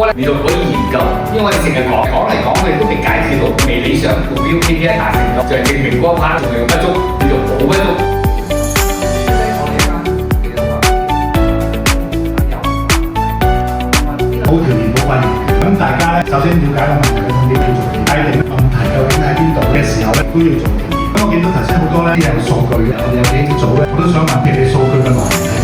咧，你就可以研究，因為我哋成日講嚟講去都未解決到未理想目標 KPI 達成咗，就係證明嗰 part 仲係不足，叫做好不足。冇條件冇關聯，咁大家咧首先了解個問題嘅重點要做，界定問題究竟喺邊度嘅時候咧都要做調研。咁我見到頭先好多咧有數據嘅，我哋有幾組咧，我都想問，譬如你數據嘅來源